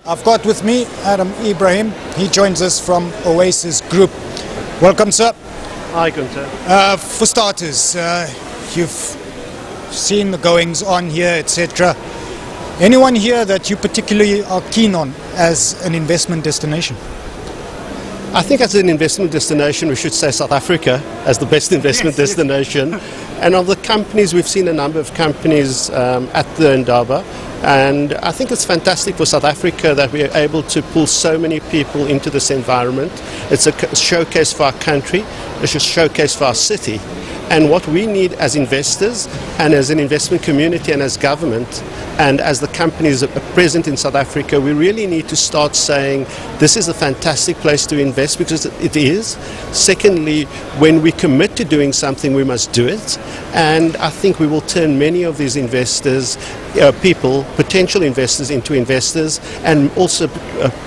I've got with me Ebrahim. He joins us from Oasis Group. Welcome, sir. Hi, Gunther. For starters, you've seen the goings on here, etc. Anyone here that you particularly are keen on as an investment destination? I think as an investment destination, we should say South Africa as the best investment destination. And of the companies, we've seen a number of companies at the Indaba. And I think it's fantastic for South Africa that we are able to pull so many people into this environment. It's a showcase for our country, it's a showcase for our city. And what we need as investors and as an investment community and as government and as the companies present in South Africa, we really need to start saying this is a fantastic place to invest, because it is. Secondly, when we commit to doing something, we must do it. And I think we will turn many of these investors, potential investors, into investors, and also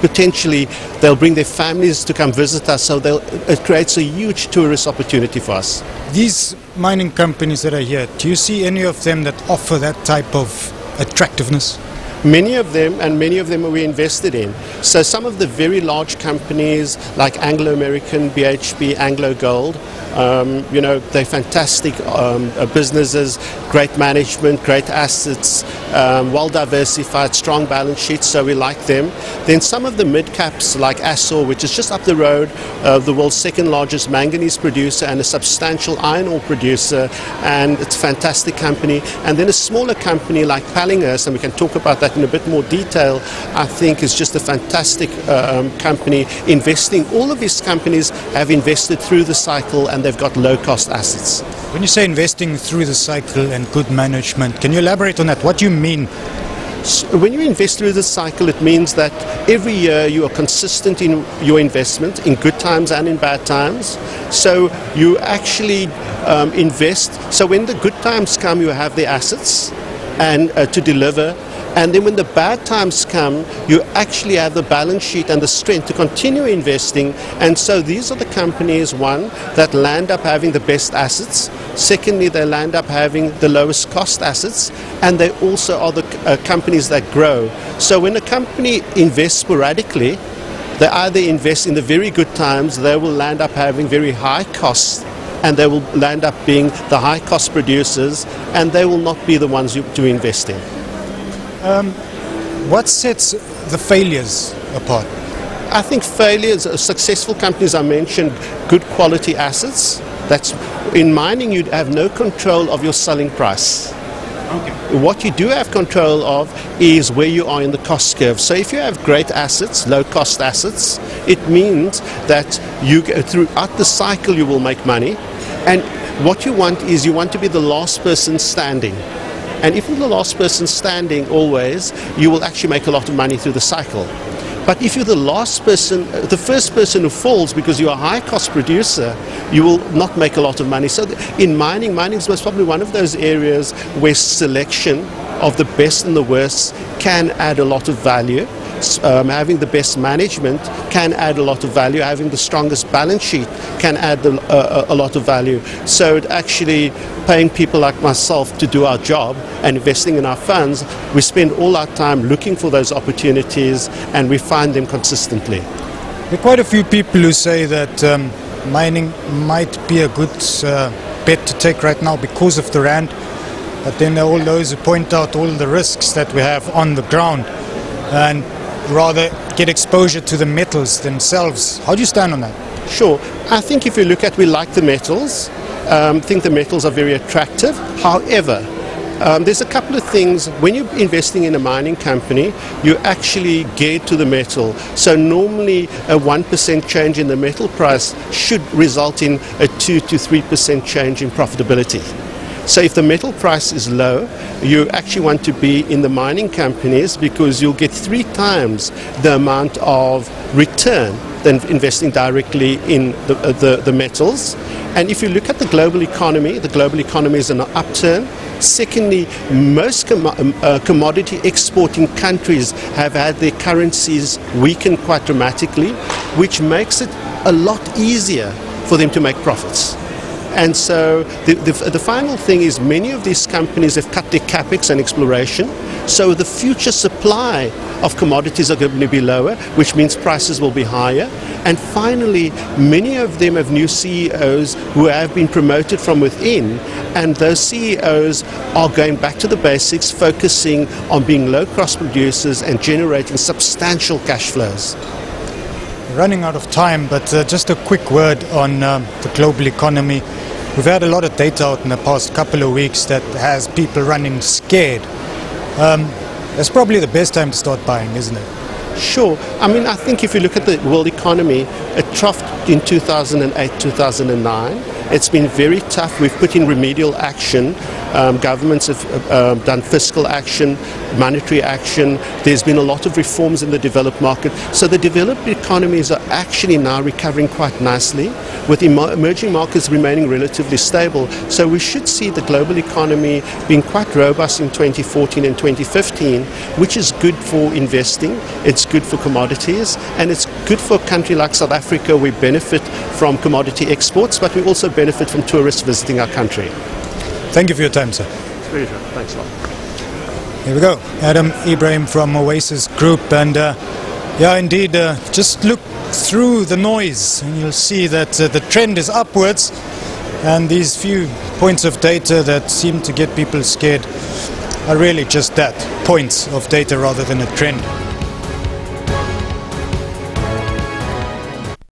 potentially they'll bring their families to come visit us, so it creates a huge tourist opportunity for us. These mining companies that are here, do you see any of them that offer that type of attractiveness? Many of them, and many of them we invested in. So some of the very large companies like Anglo American, BHP, Anglo Gold, they're fantastic businesses, great management, great assets, well diversified, strong balance sheets, so we like them. Then some of the mid-caps like Assor, which is just up the road, the world's second largest manganese producer and a substantial iron ore producer, and it's a fantastic company. And then a smaller company like Pallinghurst, and we can talk about that in a bit more detail, I think is just a fantastic company investing. All of these companies have invested through the cycle and they've got low-cost assets. When you say investing through the cycle and good management, can you elaborate on that? What do you mean? When you invest through the cycle, it means that every year you are consistent in your investment, in good times and in bad times. So you actually invest. So when the good times come, you have the assets and to deliver. And then when the bad times come, you actually have the balance sheet and the strength to continue investing. And so these are the companies, one, that land up having the best assets. Secondly, they land up having the lowest cost assets. And they also are the companies that grow. So when a company invests sporadically, they either invest in the very good times, they will land up having very high costs, and they will land up being the high cost producers, and they will not be the ones to invest in. What sets the failures apart? I think failures, successful companies, I mentioned good quality assets. That's in mining, you have no control of your selling price. Okay. What you do have control of is where you are in the cost curve. So if you have great assets, low cost assets, it means that throughout the cycle you will make money. And what you want is you want to be the last person standing. And if you're the last person standing always, you will actually make a lot of money through the cycle. But if you're the last person, the first person who falls because you're a high-cost producer, you will not make a lot of money. So in mining is most probably one of those areas where selection of the best and the worst can add a lot of value. Having the best management can add a lot of value. Having the strongest balance sheet can add a lot of value. So actually paying people like myself to do our job and investing in our funds, we spend all our time looking for those opportunities and we find them consistently. There are quite a few people who say that mining might be a good bet to take right now because of the rand, but then there are all those who point out all the risks that we have on the ground and rather get exposure to the metals themselves. How do you stand on that? Sure. I think if you look at, we like the metals. I think the metals are very attractive. However, there's a couple of things. When you're investing in a mining company, you actually geared to the metal. So normally a 1% change in the metal price should result in a 2 to 3% change in profitability. So if the metal price is low, you actually want to be in the mining companies because you'll get 3 times the amount of return than investing directly in the metals. And if you look at the global economy is in an upturn. Secondly, most commodity exporting countries have had their currencies weaken quite dramatically, which makes it a lot easier for them to make profits. And so the final thing is many of these companies have cut their capex and exploration, so the future supply of commodities are going to be lower, which means prices will be higher. And finally, many of them have new CEOs who have been promoted from within, and those CEOs are going back to the basics, focusing on being low-cost producers and generating substantial cash flows. Running out of time, but just a quick word on the global economy. We've had a lot of data out in the past couple of weeks that has people running scared. That's probably the best time to start buying, isn't it? Sure. I mean, I think if you look at the world economy, it troughed in 2008, 2009. It's been very tough. We've put in remedial action. Governments have done fiscal action, monetary action. There's been a lot of reforms in the developed market. So the developed economies are actually now recovering quite nicely, with emerging markets remaining relatively stable. So we should see the global economy being quite robust in 2014 and 2015, which is good for investing, it's good for commodities, and it's good for a country like South Africa. We benefit from commodity exports, but we also benefit from tourists visiting our country. Thank you for your time, sir. It's a pleasure. Thanks a lot. Here we go. Ebrahim from Oasis Group, and yeah, indeed, just look through the noise and you'll see that the trend is upwards, and these few points of data that seem to get people scared are really just that, points of data rather than a trend.